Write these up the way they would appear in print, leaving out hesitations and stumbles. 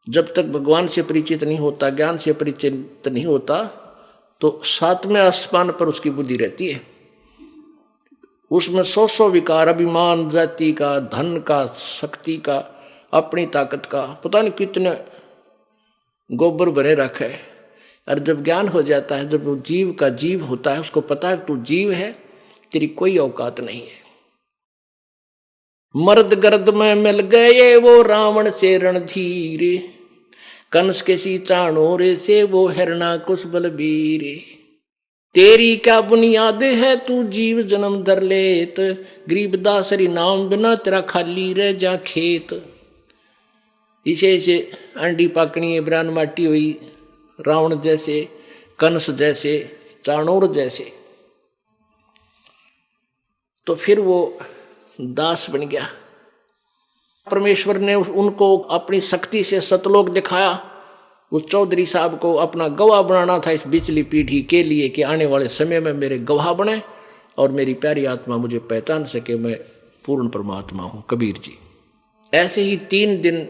जब तक भगवान से परिचित नहीं होता, ज्ञान से परिचित नहीं होता, तो सातवें आसमान पर उसकी बुद्धि रहती है। उसमें सौ विकार, अभिमान, जाति का, धन का, शक्ति का, अपनी ताकत का, पता नहीं कितने गोबर भरे रखे है। और जब ज्ञान हो जाता है, जब वो जीव का जीव होता है, उसको पता है तू जीव है, तेरी कोई औकात नहीं है। मर्द गर्द में मिल गए वो रावण से रणधीर, कंस के सी चाणोर से वो हिरणाकुश बलबीर। तेरी क्या बुनियाद है तू जीव जन्म धर लेत, गरीबदास हरि नाम बिना तेरा खाली रह जा खेत। इसे अंडी पाकनी है, ब्रान माटी हुई, रावण जैसे, कंस जैसे, चाणोर जैसे। तो फिर वो दास बन गया। परमेश्वर ने उनको अपनी शक्ति से सतलोक दिखाया। उस चौधरी साहब को अपना गवाह बनाना था इस बिचली पीढ़ी के लिए, कि आने वाले समय में मेरे गवाह बने और मेरी प्यारी आत्मा मुझे पहचान सके, मैं पूर्ण परमात्मा हूँ, कबीर जी। ऐसे ही 3 दिन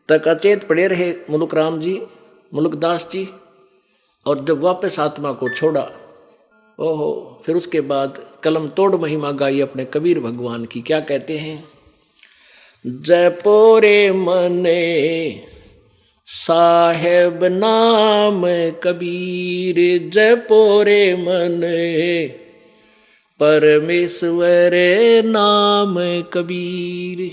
तक अचेत पड़े रहे मुलुक राम जी, मुलुकदास जी। और जब वापस आत्मा को छोड़ा, ओहो, फिर उसके बाद कलम तोड़ महिमा गाई अपने कबीर भगवान की। क्या कहते हैं? जपोरे मने साहेब नाम कबीर, जपोरे मने परमेश्वर नाम कबीर।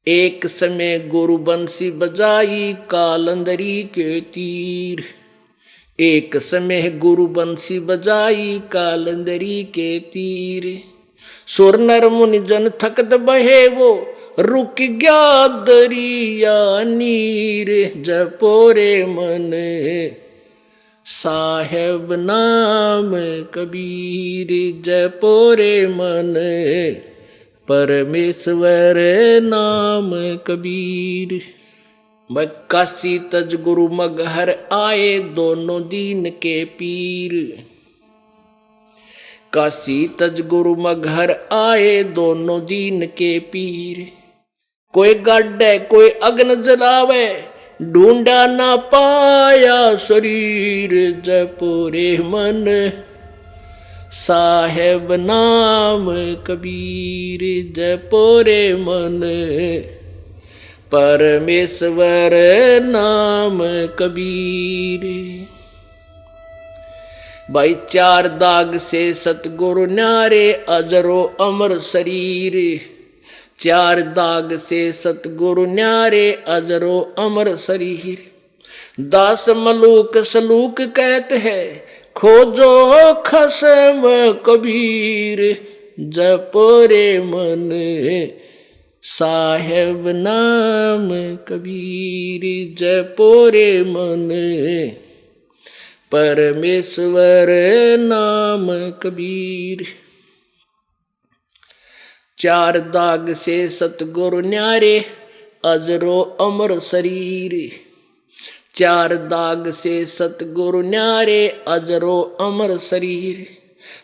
एक समय गुरु बंसी बजाई कालंदरी के तीर, एक समय गुरु बंसी बजाई कालंदरी के तीर। सुर नर मुनि जन थकत बहे वो रुक गया दरिया नीर, जपोरे मन साहेब नाम कबीर, जपोरे मन परमेश्वर नाम कबीर। काशी तज गुरु मगहर आए दोनों दीन के पीर, काशी तज गुरु मगहर आए दोनों दीन के पीर। कोई गाड्डे कोई अग्न जलावे, ढूंढा ना पाया शरीर, जपोरे मन साहेब नाम कबीर, जपोरे मन परमेश्वर नाम कबीर। भाई 4 दाग से सतगुरु न्यारे अजरो अमर शरीर, 4 दाग से सतगुरु न्यारे अजरो अमर शरीर। दास मलूक सलूक कहते हैं, खोजो खसम कबीर, जपोरे मन साहेब नाम कबीर, जपोरे मन परमेश्वर नाम कबीर। 4 दाग से सतगुरु न्यारे अजरो अमर शरीर, 4 दाग से सतगुरु न्यारे अजरो अमर शरीर।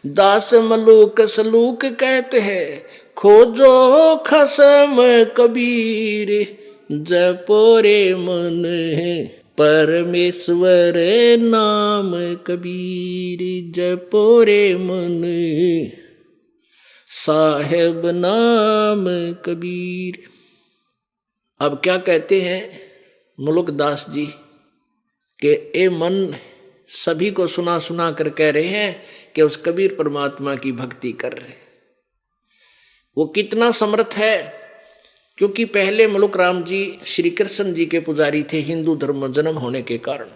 दास मलूक सलूक कहते हैं, खोजो खसम कबीर, जपोरे मन परमेश्वर नाम कबीर, जपोरे मन साहेब नाम कबीर। अब क्या कहते हैं मुलुकदास जी कि ए मन सभी को सुना सुना कर कह रहे हैं कि उस कबीर परमात्मा की भक्ति कर रहे। वो कितना समर्थ है, क्योंकि पहले मुलुक राम जी श्री कृष्ण जी के पुजारी थे हिंदू धर्म में जन्म होने के कारण,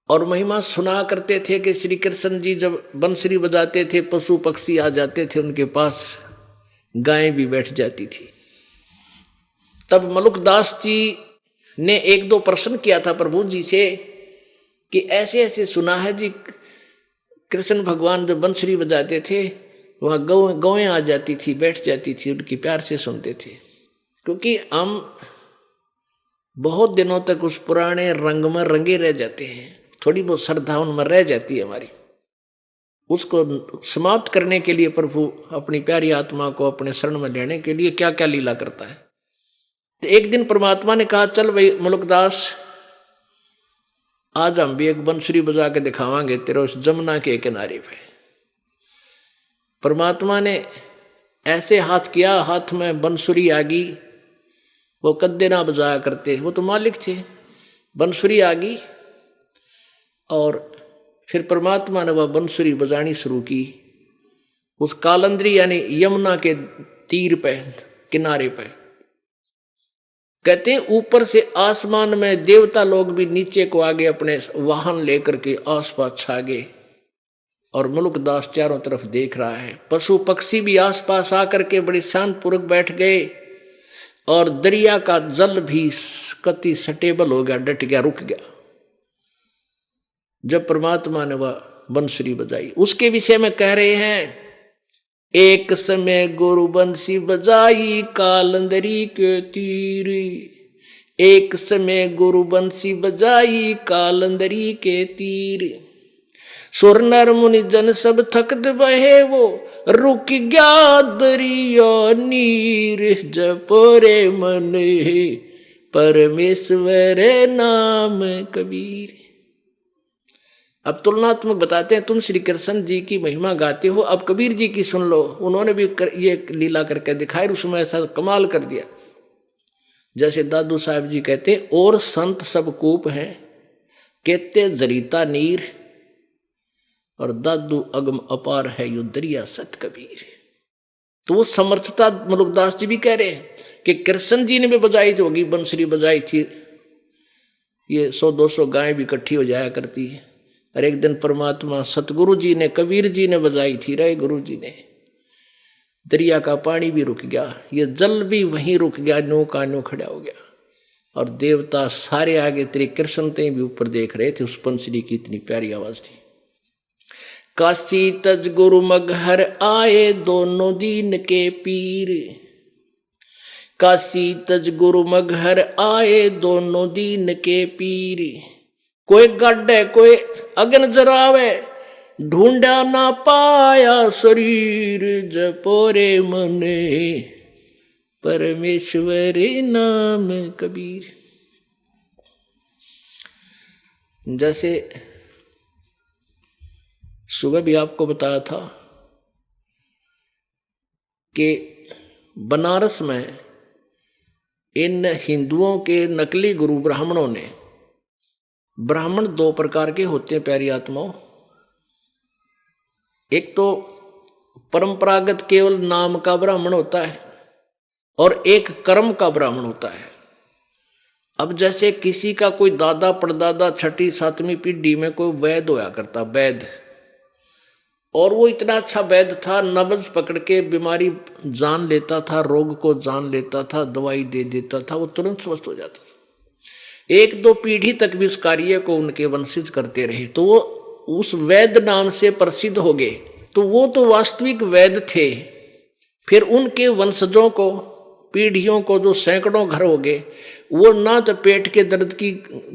और महिमा सुना करते थे कि श्री कृष्ण जी जब बंसरी बजाते थे पशु पक्षी आ जाते थे उनके पास, गायें भी बैठ जाती थी। तब मुलुकदास जी ने 1-2 प्रश्न किया था प्रभु जी से कि ऐसे ऐसे सुना है जी, कृष्ण भगवान जब बंसरी बजाते थे वहाँ गौएं आ जाती थी, बैठ जाती थी, उनकी प्यार से सुनते थे। क्योंकि हम बहुत दिनों तक उस पुराने रंग में रंगे रह जाते हैं, थोड़ी बहुत श्रद्धा उनमें रह जाती है हमारी। उसको समाप्त करने के लिए प्रभु अपनी प्यारी आत्मा को अपने शरण में लेने के लिए क्या क्या लीला करता है। तो एक दिन परमात्मा ने कहा, चल भाई मुलुकदास, आज हम भी एक बंसुरी बजा के दिखावांगे तेरे उस जमुना के किनारे पे। परमात्मा ने ऐसे हाथ किया, हाथ में बंसुरी आ गई। वो कद्दे ना बजाया करते, वो तो मालिक थे। बंसुरी आ गई और फिर परमात्मा ने वह बंसुरी बजानी शुरू की उस कालंदरी यानी यमुना के तीर पे, किनारे पे। कहते हैं ऊपर से आसमान में देवता लोग भी नीचे को आगे अपने वाहन लेकर के आसपास छा गए और मुलुकदास चारों तरफ देख रहा है। पशु पक्षी भी आसपास आकर के बड़े शांतपूर्वक बैठ गए और दरिया का जल भी कति स्टेबल हो गया, डट गया, रुक गया जब परमात्मा ने वह बंसुरी बजाई। उसके विषय में कह रहे हैं, एक समय गुरु बंसी बजाई कालंदरी के तीर, एक समय गुरु बंसी बजाई कालंदरी के तीर, सुर नर मुनि जन सब थकत बहे वो रुक गया दरिया नीर, जपोरे मन परमेश्वर नाम कबीर। अब तुलनात्मक बताते हैं, तुम श्री कृष्ण जी की महिमा गाते हो, अब कबीर जी की सुन लो। उन्होंने भी ये लीला करके दिखाई, उसमें ऐसा कमाल कर दिया। जैसे दादू साहब जी कहते हैं, और संत सब कूप हैं कहते जरीता नीर, और दादू अगम अपार है यू दरिया सत कबीर। तो वो समर्थता मुलुकदास जी भी कह रहे हैं कि कृष्ण जी ने भी बजाई होगी, बंसुरी बजाई थी, ये 100-200 गायें भी इकट्ठी हो जाया करती है। और एक दिन परमात्मा सतगुरु जी ने, कबीर जी ने बजाई थी, रहे गुरु जी ने। दरिया का पानी भी रुक गया, ये जल भी वहीं रुक गया, नो का नो खड़ा हो गया। और देवता सारे आगे तेरे कृष्ण ते भी ऊपर देख रहे थे। उस बंसुरी की इतनी प्यारी आवाज थी। काशी तज गुरु मगहर आए दोनों दीन के पीर, काशी तज गुरु मगहर आए दोनों दीन के पीर, कोई गड्ढे कोई अग्न जरावे ढूंढा ना पाया शरीर, जपोरे मने परमेश्वर नाम कबीर। जैसे सुबह भी आपको बताया था कि बनारस में इन हिंदुओं के नकली गुरु ब्राह्मणों ने, ब्राह्मण 2 प्रकार के होते हैं प्यारी आत्माओं, एक तो परंपरागत केवल नाम का ब्राह्मण होता है और एक कर्म का ब्राह्मण होता है। अब जैसे किसी का कोई दादा परदादा 6ठी 7वीं पीढ़ी में कोई वैद होया करता, वैद, और वो इतना अच्छा वैद था, नब्ज पकड़ के बीमारी जान लेता था, रोग को जान लेता था, दवाई दे देता था, वो तुरंत स्वस्थ हो जाता था। 1-2 पीढ़ी तक भी उस कार्य को उनके वंशज करते रहे, तो वो उस वैद नाम से प्रसिद्ध हो गए। तो वो तो वास्तविक वैद थे। फिर उनके वंशजों को, पीढ़ियों को, जो सैकड़ों घर हो गए, वो ना तो पेट के दर्द की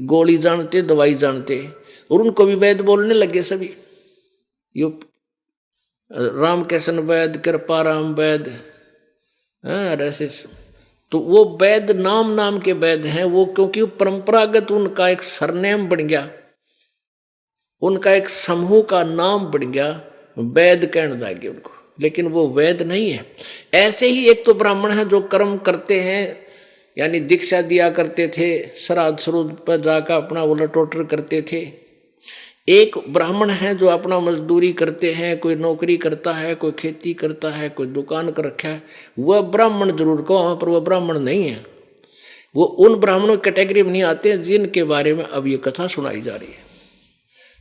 गोली जानते, दवाई जानते, और उनको भी वैद बोलने लगे सभी। यो रामकृष्ण वैद, कृपाराम वैद, ऐसे। तो वो वैद नाम के वैद हैं वो, क्योंकि परंपरागत उनका एक सरनेम बन गया, उनका एक समूह का नाम बन गया, वैद कहने लगे उनको, लेकिन वो वैद नहीं है। ऐसे ही एक तो ब्राह्मण है जो कर्म करते हैं, यानी दीक्षा दिया करते थे, श्राद्ध श्रुद्ध पर जाकर अपना उलटोटर करते थे। एक ब्राह्मण है जो अपना मजदूरी करते हैं, कोई नौकरी करता है, कोई खेती करता है, कोई दुकान कर रखा है, वह ब्राह्मण जरूर को, वहाँ पर वह ब्राह्मण नहीं है। वो उन ब्राह्मणों की कैटेगरी में नहीं आते जिनके बारे में अब ये कथा सुनाई जा रही है।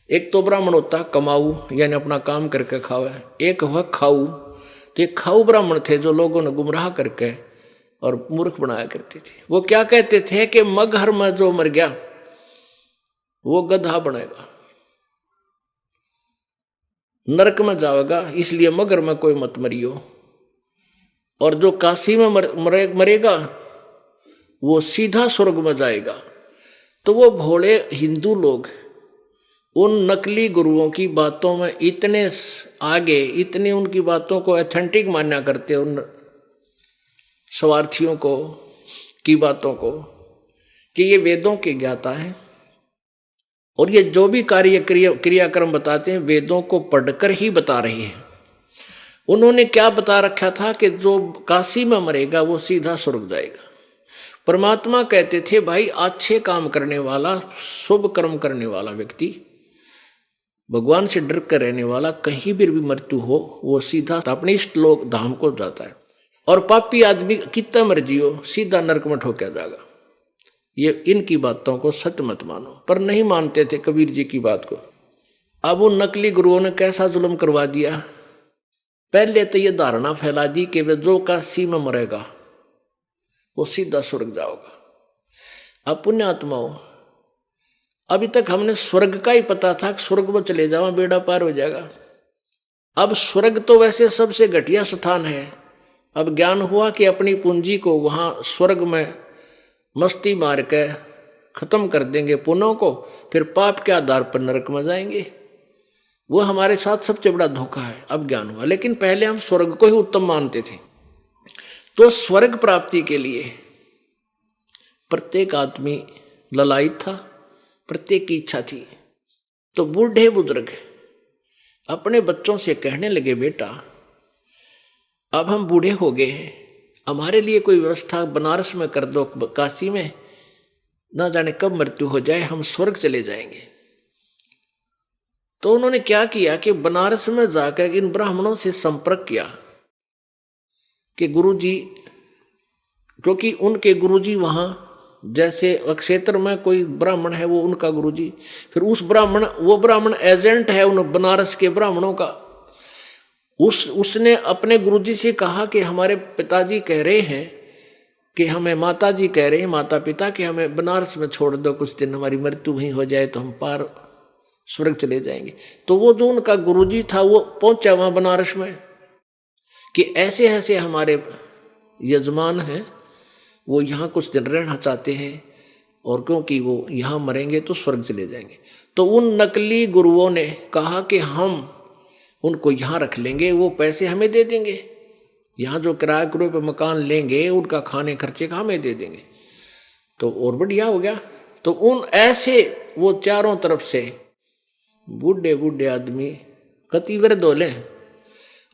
एक तो ब्राह्मण होता है कमाऊ, यानी अपना काम करके खावे, एक हुआ खाऊ। तो ये खाऊ ब्राह्मण थे जो लोगों ने गुमराह करके और मूर्ख बनाया करते थे। वो क्या कहते थे कि मगहर में जो मर गया वो गधा बनेगा, नरक में जाएगा, इसलिए मगर में कोई मत मरियो। और जो काशी में मरेगा वो सीधा स्वर्ग में जाएगा। तो वो भोले हिंदू लोग उन नकली गुरुओं की बातों में इतने आगे, इतनी उनकी बातों को ऑथेंटिक मान्या करते उन स्वार्थियों को, की बातों को कि ये वेदों के ज्ञाता है और ये जो भी क्रियाक्रम बताते हैं वेदों को पढ़कर ही बता रहे हैं। उन्होंने क्या बता रखा था कि जो काशी में मरेगा वो सीधा स्वर्ग जाएगा। परमात्मा कहते थे भाई अच्छे काम करने वाला, शुभ कर्म करने वाला व्यक्ति, भगवान से डर कर रहने वाला, कहीं भी मृत्यु हो वो सीधा अपने इष्ट लोक धाम को जाता है, और पापी आदमी कितना मर्जी हो सीधा नरक में ठोका जाएगा। ये इनकी बातों को सत्य मत मानो, पर नहीं मानते थे कबीर जी की बात को। अब उन नकली गुरुओं ने कैसा जुल्म करवा दिया। पहले तो ये धारणा फैला दी कि वे जो काशी में मरेगा वो सीधा स्वर्ग जाओगा। अब पुण्यात्माओं, अभी तक हमने स्वर्ग का ही पता था कि स्वर्ग में चले जाओ बेड़ा पार हो जाएगा। अब स्वर्ग तो वैसे सबसे घटिया स्थान है। अब ज्ञान हुआ कि अपनी पूंजी को वहां स्वर्ग में मस्ती मार के खत्म कर देंगे पुण्यों को, फिर पाप के आधार पर नरक में जाएंगे। वो हमारे साथ सबसे बड़ा धोखा है। अब ज्ञान हुआ, लेकिन पहले हम स्वर्ग को ही उत्तम मानते थे। तो स्वर्ग प्राप्ति के लिए प्रत्येक आदमी ललायित था, प्रत्येक की इच्छा थी। तो बूढ़े बुजुर्ग अपने बच्चों से कहने लगे, बेटा अब हम बूढ़े हो गए हैं, हमारे लिए कोई व्यवस्था बनारस में कर दो, काशी में, ना जाने कब मृत्यु हो जाए, हम स्वर्ग चले जाएंगे। तो उन्होंने क्या किया कि बनारस में जाकर इन ब्राह्मणों से संपर्क किया कि गुरुजी, क्योंकि उनके गुरुजी वहां, जैसे क्षेत्र में कोई ब्राह्मण है वो उनका गुरुजी, फिर उस ब्राह्मण, वो ब्राह्मण एजेंट है उन बनारस के ब्राह्मणों का। उसने अपने गुरुजी से कहा कि हमारे पिताजी कह रहे हैं कि हमें, माताजी कह रहे हैं, माता पिता, कि हमें बनारस में छोड़ दो कुछ दिन, हमारी मृत्यु वहीं हो जाए तो हम पार स्वर्ग चले जाएंगे। तो वो जो उनका गुरुजी था वो पहुंचा वहां बनारस में कि ऐसे ऐसे हमारे यजमान हैं, वो यहाँ कुछ दिन रहना चाहते हैं, और क्योंकि वो यहाँ मरेंगे तो स्वर्ग चले जाएंगे। तो उन नकली गुरुओं ने कहा कि हम उनको यहाँ रख लेंगे, वो पैसे हमें दे देंगे, यहाँ जो किराए के पे मकान लेंगे उनका खाने खर्चे का हमें दे देंगे, तो और बढ़िया हो गया। तो उन ऐसे वो चारों तरफ से बूढ़े बूढ़े आदमी कति वृद्ध होले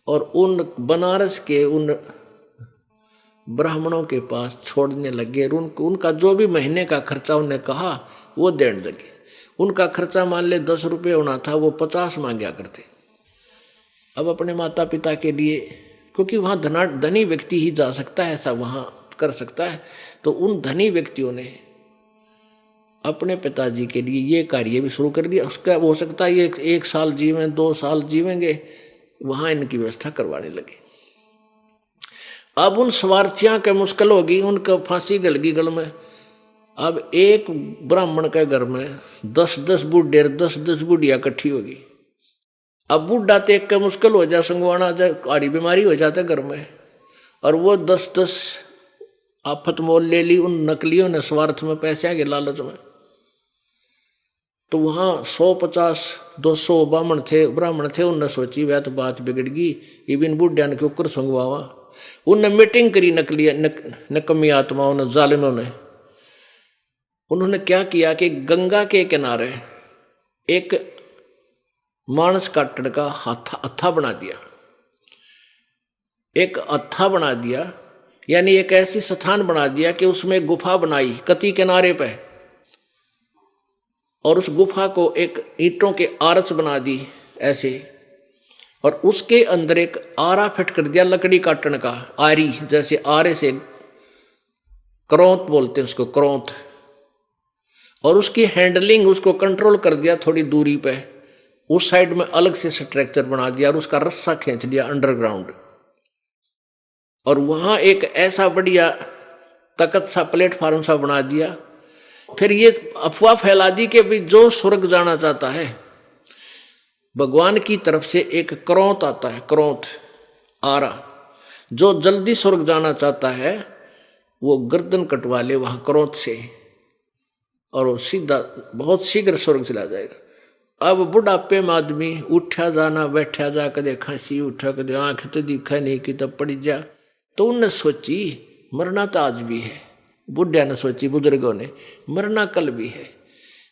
और उन बनारस के उन ब्राह्मणों के पास छोड़ने लगे। उनका जो भी महीने का खर्चा उन्हें कहा वो देने लगे। उनका खर्चा मान ले 10 रुपये होना था, वो 50 मांगा करते। अब अपने माता पिता के लिए, क्योंकि वहाँ धनी व्यक्ति ही जा सकता है, ऐसा वहाँ कर सकता है, तो उन धनी व्यक्तियों ने अपने पिताजी के लिए ये कार्य भी शुरू कर दिया। उसका हो सकता है ये 1 साल जीवें, 2 साल जीवेंगे, वहाँ इनकी व्यवस्था करवाने लगे। अब उन स्वार्थियों के मुश्किल होगी, उनका फांसी गल गई गल में। अब एक ब्राह्मण के घर में 10-10 बूढ़े, 10-10 बुढ़िया इकट्ठी होगी। अब बूढ़ा देख के मुश्किल हो जाए, संगवाना जाए, आड़ी बीमारी हो जाता घर में, और वो 10-10 आफत मोल ले ली उन नकलियों ने स्वार्थ में, पैसे के लालच में। तो वहाँ 150-200 ब्राह्मण थे। उनने सोची वह तो बात बिगड़ गई, इबिन बुढ़िया ने क्यों कर संगवावा। उनने मीटिंग करी नकमी आत्माओं ने, जालिमों ने। उन्होंने क्या किया कि गंगा के किनारे एक मानस काटने का हत्था बना दिया। एक हत्था बना दिया, यानी एक ऐसी स्थान बना दिया कि उसमें एक गुफा बनाई कती किनारे पे, और उस गुफा को एक ईंटों के आरस बना दी ऐसे, और उसके अंदर एक आरा फिट कर दिया लकड़ी काटने का, आरी, जैसे आरे से करौंत बोलते हैं उसको, करौंत, और उसकी हैंडलिंग, उसको कंट्रोल कर दिया थोड़ी दूरी पे। उस साइड में अलग से स्ट्रक्चर बना दिया और उसका रस्सा खींच दिया अंडरग्राउंड, और वहां एक ऐसा बढ़िया तकत सा प्लेटफार्म सा बना दिया। फिर ये अफवाह फैला दी कि भाई जो स्वर्ग जाना चाहता है, भगवान की तरफ से एक करौंत आता है, करौंत आरा, जो जल्दी स्वर्ग जाना चाहता है वो गर्दन कटवा ले वहां करौंत से, और वो सीधा बहुत शीघ्र स्वर्ग चला जाएगा। अब बुढ़ापे में आदमी उठा जाना बैठा जा, कदे खांसी उठा, कदे आंख तो दिखा नहीं कि तब पड़ जा। तो उनने सोची मरना तो आज भी है, बुढ़िया ने सोची, बुजुर्गों ने, मरना कल भी है।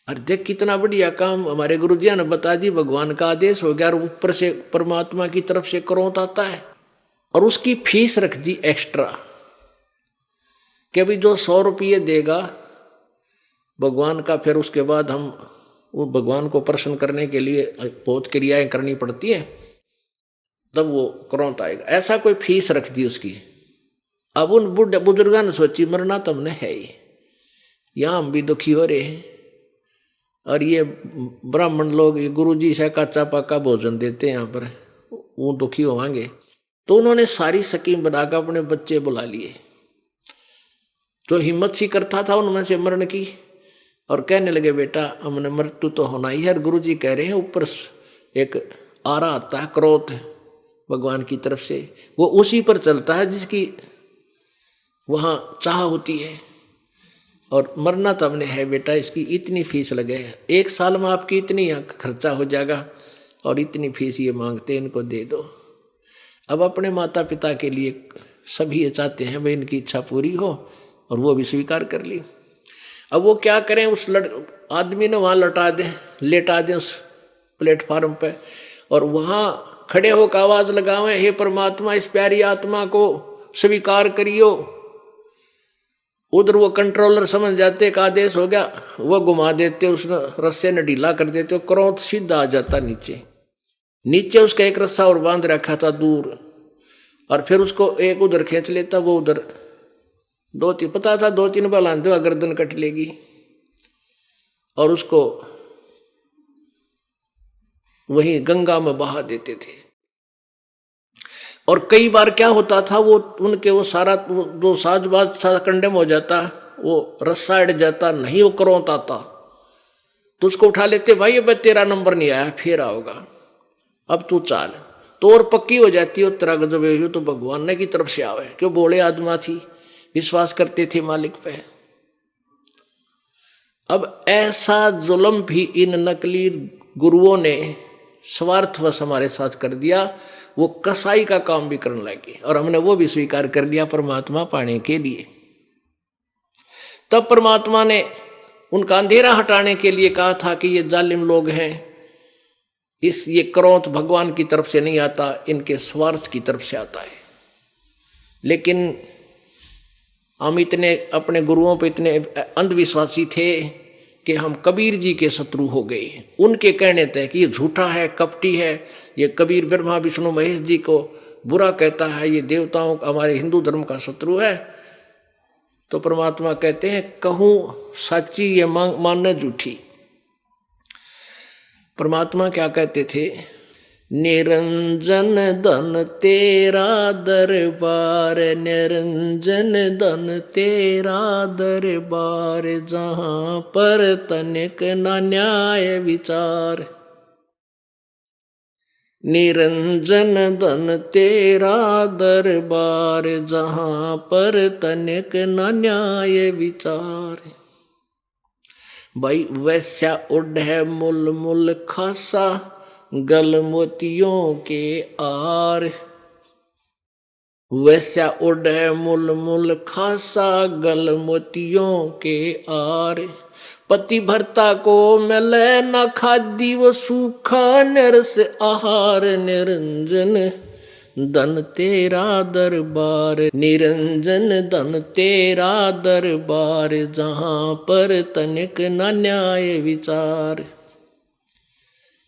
अरे देख कितना बढ़िया काम हमारे गुरुजिया ने बता दी, भगवान का आदेश हो गया और ऊपर से परमात्मा की तरफ से क्रोध आता है। और उसकी फीस रख दी एक्स्ट्रा कि अभी जो 100 रुपये देगा भगवान का, फिर उसके बाद हम वो भगवान को प्रसन्न करने के लिए बहुत क्रियाएं करनी पड़ती है, तब वो क्रोध आएगा। ऐसा कोई फीस रख दी उसकी। अब उन बुजुर्गों ने सोची मरना तो हमने है ही, यहाँ हम भी दुखी हो रहे हैं और ये ब्राह्मण लोग, ये गुरु जी से कच्चा पक्का भोजन देते हैं यहाँ पर, वो दुखी होंगे। तो उन्होंने सारी स्कीम बनाकर अपने बच्चे बुला लिए, जो हिम्मत सी करता था उनमें से मरण की, और कहने लगे बेटा हमने मृत्यु तो होना ही है। गुरु जी कह रहे हैं ऊपर एक आरा आता है क्रोध भगवान की तरफ से, वो उसी पर चलता है जिसकी वहाँ चाह होती है, और मरना तो हमने है बेटा, इसकी इतनी फीस लगे, 1 साल में आपकी इतनी खर्चा हो जाएगा और इतनी फीस ये मांगते, इनको दे दो। अब अपने माता पिता के लिए सभी ये चाहते हैं भाई इनकी इच्छा पूरी हो, और वो भी स्वीकार कर ली। अब वो क्या करें, उस आदमी ने वहाँ लेटा दें उस प्लेटफार्म पे, और वहाँ खड़े होकर आवाज लगावें, हे परमात्मा इस प्यारी आत्मा को स्वीकार करियो। उधर वो कंट्रोलर समझ जाते का आदेश हो गया, वो घुमा देते, उस रस्से ने ढीला कर देते, क्रोध सीधा आ जाता नीचे उसका एक रस्सा और बांध रखा था दूर, और फिर उसको एक उधर खींच लेता, वो उधर 2-3 पता था 2-3 बार आंधे गर्दन कट लेगी, और उसको वहीं गंगा में बहा देते थे। और कई बार क्या होता था, वो उनके वो सारा जो साजबाज सारा कंडेम हो जाता, वो रस्सा अड़ जाता, नहीं वो क्रोध आता, तो उसको उठा लेते, भाई अब तेरा नंबर नहीं आया, फिर आओगा, अब तू चाल। तो और पक्की हो जाती है तेरा गजब, तो भगवान ने की तरफ से आवे, क्यों बोले आत्मा थी, विश्वास करते थे मालिक पे। अब ऐसा जुल्म भी इन नकली गुरुओं ने स्वार्थवश हमारे साथ कर दिया, वो कसाई का काम भी करने लगे, और हमने वो भी स्वीकार कर लिया परमात्मा पाने के लिए। तब परमात्मा ने उनका अंधेरा हटाने के लिए कहा था कि ये जालिम लोग हैं, ये क्रोध भगवान की तरफ से नहीं आता, इनके स्वार्थ की तरफ से आता है। लेकिन हम इतने अपने गुरुओं पे इतने अंधविश्वासी थे कि हम कबीर जी के शत्रु हो गए। उनके कहने थे कि ये झूठा है, कपटी है, ये कबीर ब्रह्मा विष्णु महेश जी को बुरा कहता है, ये देवताओं का, हमारे हिंदू धर्म का शत्रु है। तो परमात्मा कहते हैं कहूँ सच्ची ये मानना झूठी। परमात्मा क्या कहते थे, निरंजन धन तेरा दरबार, निरंजन धन तेरा दरबार, जहाँ पर तनिक न न्याय विचार। निरंजन धन तेरा दरबार, जहाँ पर तनिक न न्याय विचार। भाई वैश्या उड है मुल मुल खासा, गल मोतियों के आर। वैश्या उड है मुल मुल खासा, गल मोतियों के आर। पति भर्ता को मिले न खादी, वो सूखा नरस आहार। निरंजन धन तेरा दरबार, निरंजन धन तेरा दरबार, जहाँ पर तनिक न न्याय विचार।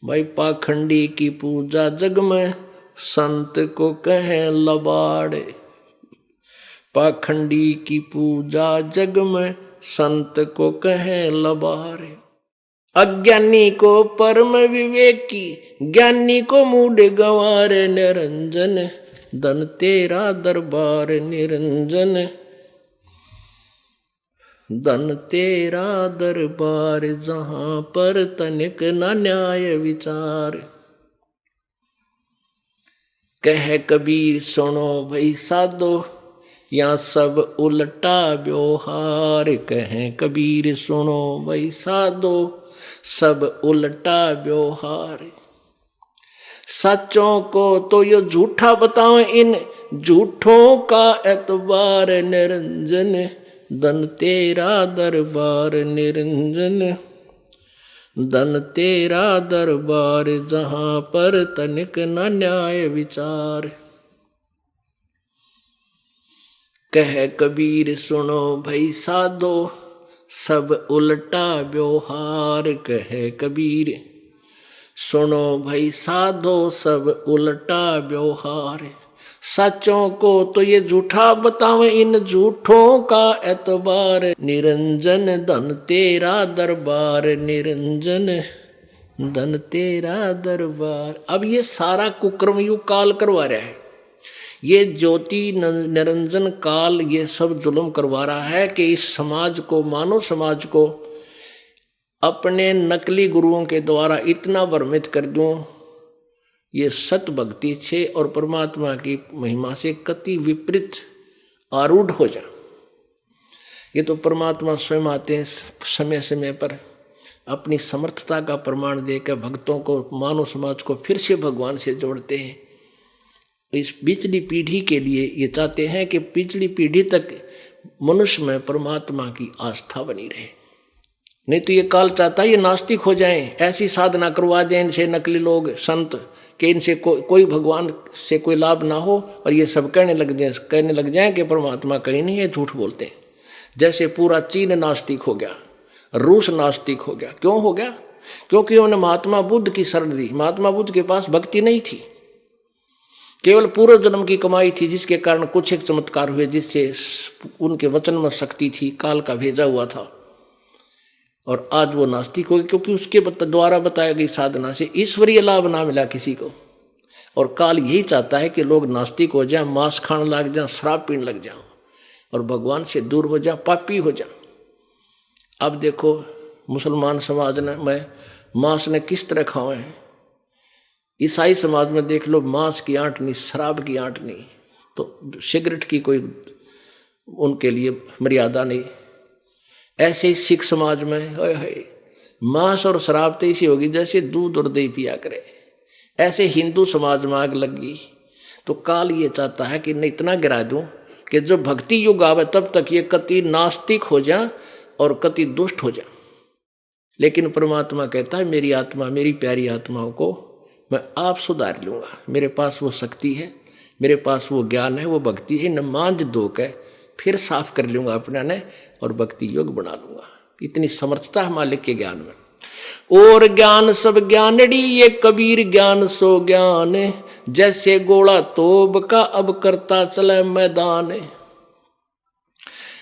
भाई पाखंडी की पूजा जग में, संत को कहे लबाड़। पाखंडी की पूजा जग में, संत को कहे लबाड़। अज्ञानी को परम विवेकी, ज्ञानी को मूड गंवार। निरंजन धन तेरा दरबार, निरंजन धन तेरा दरबार, जहाँ पर तनिक न न्याय विचार। कह कबीर सुनो भाई साधो, यहाँ सब उल्टा व्यवहार। कह कबीर सुनो भाई साधो, सब उल्टा व्यवहार। सच्चों को तो यो झूठा बताओ, इन झूठों का एतबार। निरंजन धन तेरा दरबार निरंजन, धन तेरा दरबार जहां पर तनिक न न्याय विचार। कह कबीर सुनो भई साधो सब उल्टा व्यवहार। कह कबीर सुनो भई साधो सब उल्टा व्यवहार। सच्चों को तो ये झूठा बतावे, इन झूठों का एतबार। निरंजन धन तेरा दरबार, निरंजन धन तेरा दरबार। अब ये सारा कुकर्म युग काल करवा रहा है, ये ज्योति निरंजन काल ये सब जुल्म करवा रहा है कि इस समाज को, मानव समाज को अपने नकली गुरुओं के द्वारा इतना भ्रमित कर दूं, ये सत भक्ति से और परमात्मा की महिमा से कति विपरीत आरूढ़ हो जा। ये तो परमात्मा स्वयं आते हैं समय समय पर अपनी समर्थता का प्रमाण देकर भक्तों को, मानव समाज को फिर से भगवान से जोड़ते हैं। इस पिछली पीढ़ी के लिए ये चाहते हैं कि पिछली पीढ़ी तक मनुष्य में परमात्मा की आस्था बनी रहे। नहीं तो ये काल चाहता है ये नास्तिक हो जाएं, ऐसी साधना करवा दें इनसे नकली लोग संत कि इनसे कोई भगवान से कोई लाभ ना हो, और ये सब कहने लग जाएं कि परमात्मा कहीं नहीं है, झूठ बोलते हैं। जैसे पूरा चीन नास्तिक हो गया, रूस नास्तिक हो गया। क्यों हो गया? क्योंकि उन्होंने महात्मा बुद्ध की शरण दी। महात्मा बुद्ध के पास भक्ति नहीं थी, केवल पूर्व जन्म की कमाई थी, जिसके कारण कुछ एक चमत्कार हुए, जिससे उनके वचन में शक्ति थी, काल का भेजा हुआ था। और आज वो नास्तिक हो गए क्योंकि उसके द्वारा बताया गई साधना से ईश्वरीय लाभ ना मिला किसी को। और काल यही चाहता है कि लोग नास्तिक हो जाएं, मांस खाने लग जाएं, शराब पीने लग जाएं और भगवान से दूर हो जाएं, पापी हो जाएं। अब देखो मुसलमान समाज में मांस ने किस तरह खाए हैं। ईसाई समाज में देख लो, मांस की आंट नहीं, शराब की आंट नहीं, तो सिगरेट की कोई उनके लिए मर्यादा नहीं। ऐसे ही सिख समाज में मांस और शराब तो ऐसी होगी जैसे दूध और दही पिया करे। ऐसे हिंदू समाज में आग लगी। तो काल ये चाहता है कि मैं इतना गिरा दूं कि जो भक्ति युग आवे तब तक ये कति नास्तिक हो जाए और कति दुष्ट हो जाए। लेकिन परमात्मा कहता है मेरी आत्मा, मेरी प्यारी आत्माओं को मैं आप सुधार लूँगा। मेरे पास वो शक्ति है, मेरे पास वो ज्ञान है, वो भक्ति है, न मांझ धो के फिर साफ कर लूँगा अपना ने और भक्ति योग बना लूँगा। इतनी समर्थता है मालिक के ज्ञान में। और ज्ञान सब ज्ञानड़ी, ये कबीर ज्ञान सो ज्ञान। जैसे गोला तोब का अब करता चले मैदान।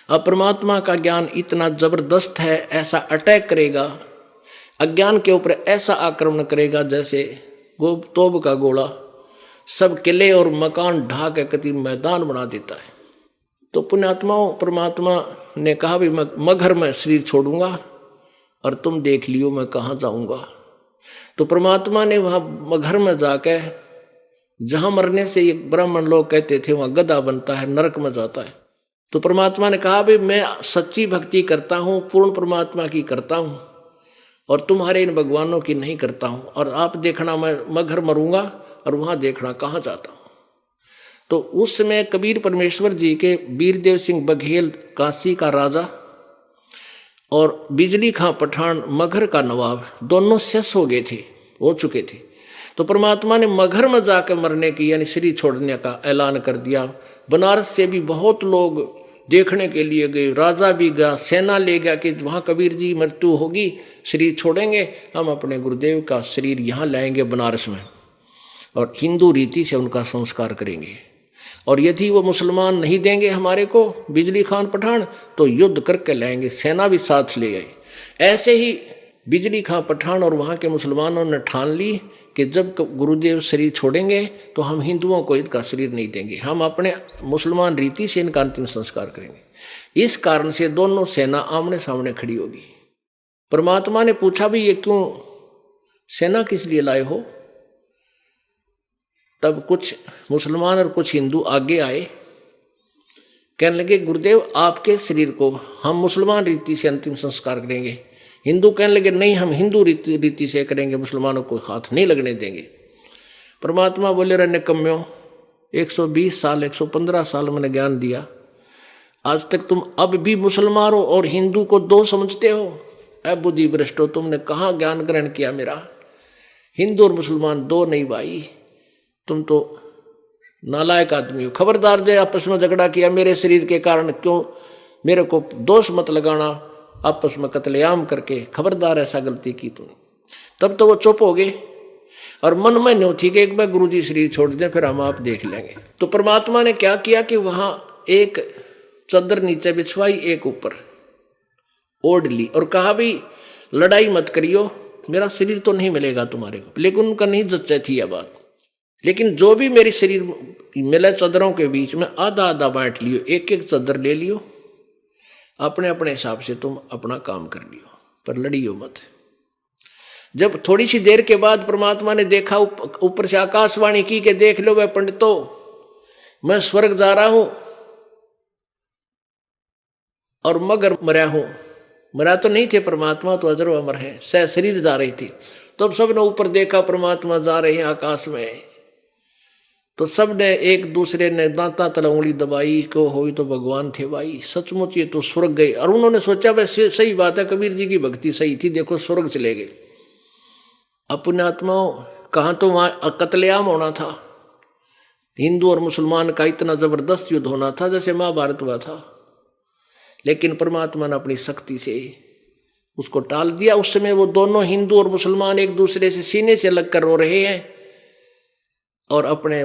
अब परमात्मा का ज्ञान इतना जबरदस्त है, ऐसा अटैक करेगा अज्ञान के ऊपर, ऐसा आक्रमण करेगा जैसे तोब का गोला सब किले और मकान ढा के कति मैदान बना देता है। तो पुण्यात्माओं, परमात्मा ने कहा भी मैं मगर में शरीर छोड़ूंगा और तुम देख लियो मैं कहाँ जाऊंगा। तो परमात्मा ने वहाँ मगर में जाके, जहाँ मरने से ये ब्राह्मण लोग कहते थे वहाँ गधा बनता है, नरक में जाता है। तो परमात्मा ने कहा भी मैं सच्ची भक्ति करता हूँ, पूर्ण परमात्मा की करता हूँ और तुम्हारे इन भगवानों की नहीं करता हूँ। और आप देखना मैं मगर मरूंगा और वहाँ देखना कहाँ जाता हूँ। तो उस समय कबीर परमेश्वर जी के वीरदेव सिंह बघेल काशी का राजा और बिजली खां पठान मगर का नवाब दोनों शेष हो चुके थे। तो परमात्मा ने मगर में जाकर मरने की यानी शरीर छोड़ने का ऐलान कर दिया। बनारस से भी बहुत लोग देखने के लिए गए, राजा भी गया, सेना ले गया कि वहाँ कबीर जी मृत्यु होगी, शरीर छोड़ेंगे, हम अपने गुरुदेव का शरीर यहाँ लाएंगे बनारस में और हिंदू रीति से उनका संस्कार करेंगे। और यदि वो मुसलमान नहीं देंगे हमारे को बिजली खान पठान तो युद्ध करके लाएंगे। सेना भी साथ ले गए। ऐसे ही बिजली खान पठान और वहाँ के मुसलमानों ने ठान ली कि जब गुरुदेव शरीर छोड़ेंगे तो हम हिंदुओं को इनका शरीर नहीं देंगे, हम अपने मुसलमान रीति से इनका अंतिम संस्कार करेंगे। इस कारण से दोनों सेना आमने सामने खड़ी होगी। परमात्मा ने पूछा भी ये क्यों सेना किस लिए लाए हो? तब कुछ मुसलमान और कुछ हिंदू आगे आए, कहने लगे गुरुदेव आपके शरीर को हम मुसलमान रीति से अंतिम संस्कार करेंगे। हिंदू कहने लगे नहीं, हम हिंदू रीति से करेंगे, मुसलमानों को हाथ नहीं लगने देंगे। परमात्मा बोले रे निकम्म्यों, 120 साल 115 साल मैंने ज्ञान दिया आज तक तुम अब भी मुसलमान हो और हिंदू को दो समझते हो। ऐ बुद्धि भ्रष्टो, तुमने कहाँ ज्ञान ग्रहण किया मेरा? हिंदू और मुसलमान दो नहीं भाई, तुम तो नालायक आदमी हो। खबरदार, जो आपस में झगड़ा किया मेरे शरीर के कारण, क्यों मेरे को दोष मत लगाना, आपस में कत्लेआम करके, खबरदार ऐसा गलती की तूने। तब तो वो चुप हो गए और मन में न्यों थी कि एक बार गुरु जी शरीर छोड़ दें, फिर हम आप देख लेंगे। तो परमात्मा ने क्या किया कि वहां एक चादर नीचे बिछवाई, एक ऊपर ओढ़ ली और कहा भी लड़ाई मत करियो, मेरा शरीर तो नहीं मिलेगा तुम्हारे को। लेकिन उनका नहीं जच्चा थी यह बात। लेकिन जो भी मेरी शरीर मिले चादरों के बीच में आधा आधा बांट लियो, एक एक चादर ले लियो, अपने अपने हिसाब से तुम अपना काम कर लियो, पर लड़ियो मत। जब थोड़ी सी देर के बाद परमात्मा ने देखा, ऊपर से आकाशवाणी की के देख लो वह पंडितों, मैं स्वर्ग जा रहा हूं और मगर मरा हूं। मरा तो नहीं थे परमात्मा, तो अजर अमर है, सह शरीर जा रही थी। तो अब सबने ऊपर देखा परमात्मा जा रहे हैं आकाश में, तो सबने एक दूसरे ने दांता तल उंगली दबाई को होई तो भगवान थे भाई, सचमुच ये तो स्वर्ग गए। और उन्होंने सोचा वैसे सही बात है, कबीर जी की भक्ति सही थी, देखो स्वर्ग चले गए। अपने आत्माओं, कहाँ तो वहां कत्लेआम होना था, हिंदू और मुसलमान का इतना जबरदस्त युद्ध होना था जैसे महाभारत हुआ था। लेकिन परमात्मा ने अपनी शक्ति से उसको टाल दिया। उस समय वो दोनों हिंदू और मुसलमान एक दूसरे से सीने से लग कर रो रहे हैं और अपने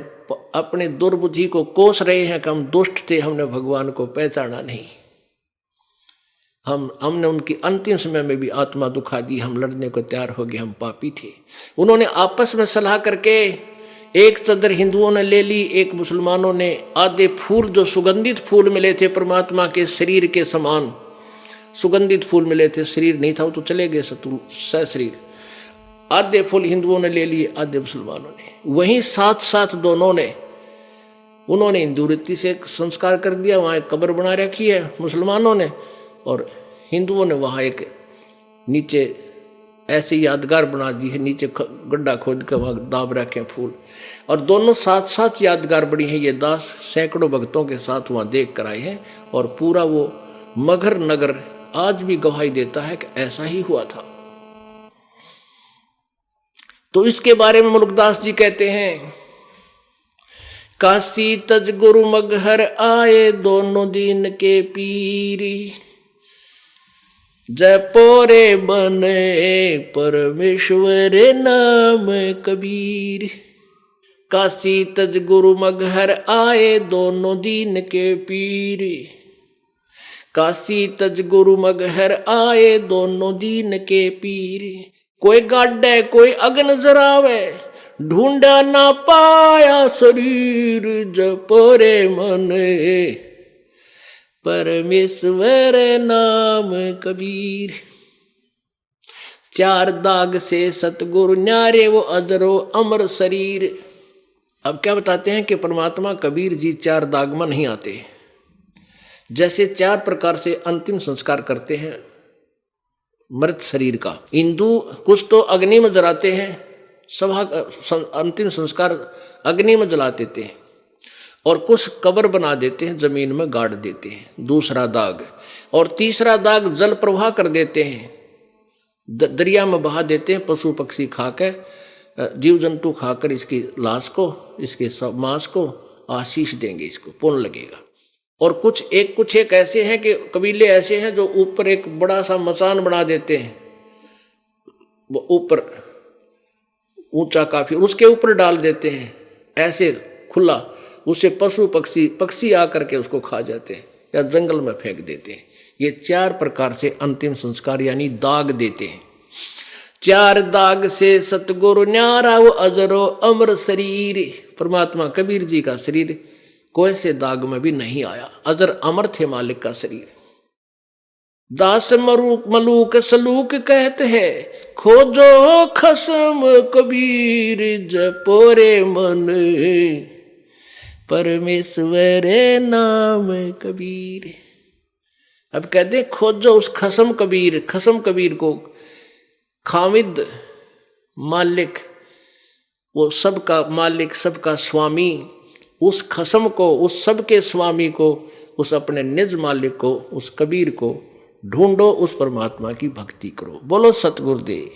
अपने दुर्बुद्धि को कोस रहे हैं कि हम दुष्ट थे, हमने भगवान को पहचाना नहीं, हमने उनकी अंतिम समय में भी आत्मा दुखा दी, हम लड़ने को तैयार हो गए, हम पापी थे। उन्होंने आपस में सलाह करके एक चादर हिंदुओं ने ले ली, एक मुसलमानों ने। आधे फूल जो सुगंधित फूल मिले थे परमात्मा के शरीर के समान सुगंधित फूल मिले थे, शरीर नहीं था वो तो चले गए शत्रु सह शरीर। आधे फूल हिंदुओं ने ले लिए, आधे मुसलमानों ने। वहीं साथ साथ दोनों ने, उन्होंने हिंदू रीति से संस्कार कर दिया, वहां एक कब्र बना रखी है मुसलमानों ने, और हिंदुओं ने वहां एक नीचे ऐसे यादगार बना दी है, नीचे गड्ढा खोद कर वहां दाब रखे फूल। और दोनों साथ साथ यादगार बड़ी हैं। ये दास सैकड़ों भक्तों के साथ वहां देख कर आए हैं और पूरा वो मगर नगर आज भी गवाही देता है कि ऐसा ही हुआ था। तो इसके बारे में मुल्कदास जी कहते हैं, काशी तज गुरु मगहर आए दोनों दीन के पीरी, जय पोरे बने परमेश्वर नाम कबीर। काशी तज गुरु मगहर आए दोनों दीन के पीर, काशी तज गुरु मगहर आए दोनों दीन के पीर। कोई गाड्डे कोई अग्न जरावे, ढूंढा ना पाया शरीर, जपरे मन परमेश्वर नाम कबीर। चार दाग से सतगुरु न्यारे वो अजरो अमर शरीर। अब क्या बताते हैं कि परमात्मा कबीर जी चार दाग में नहीं आते। जैसे चार प्रकार से अंतिम संस्कार करते हैं मृत शरीर का। हिंदू कुछ तो अग्नि में जलाते हैं, सभा अंतिम संस्कार अग्नि में जला देते हैं, और कुछ कब्र बना देते हैं, जमीन में गाड़ देते हैं, दूसरा दाग। और तीसरा दाग जल प्रवाह कर देते हैं, दरिया में बहा देते हैं, पशु पक्षी खाकर, जीव जंतु खाकर इसकी लाश को, इसके मांस को आशीष देंगे, इसको पुण्य लगेगा। और कुछ एक ऐसे हैं कि कबीले ऐसे हैं जो ऊपर एक बड़ा सा मचान बना देते हैं, वो ऊपर ऊंचा काफी, उसके ऊपर डाल देते हैं ऐसे खुला, उसे पशु पक्षी आकर के उसको खा जाते हैं या जंगल में फेंक देते हैं। ये चार प्रकार से अंतिम संस्कार यानी दाग देते हैं। चार दाग से सतगुरु न्यारा वो अजरो अमर शरीर। परमात्मा कबीर जी का शरीर कोई से दाग में भी नहीं आया, अजर अमर थे मालिक का शरीर। दास मलूक सलूक कहते हैं, खोजो खसम कबीर, जपोरे मन परमेश्वर नाम कबीर। अब कहते खोजो उस खसम कबीर, खसम कबीर को, खामिद मालिक, वो सबका मालिक सबका स्वामी, उस खसम को, उस सब के स्वामी को उस अपने निज मालिक को, उस कबीर को ढूंढो, उस परमात्मा की भक्ति करो। बोलो सतगुरुदेव।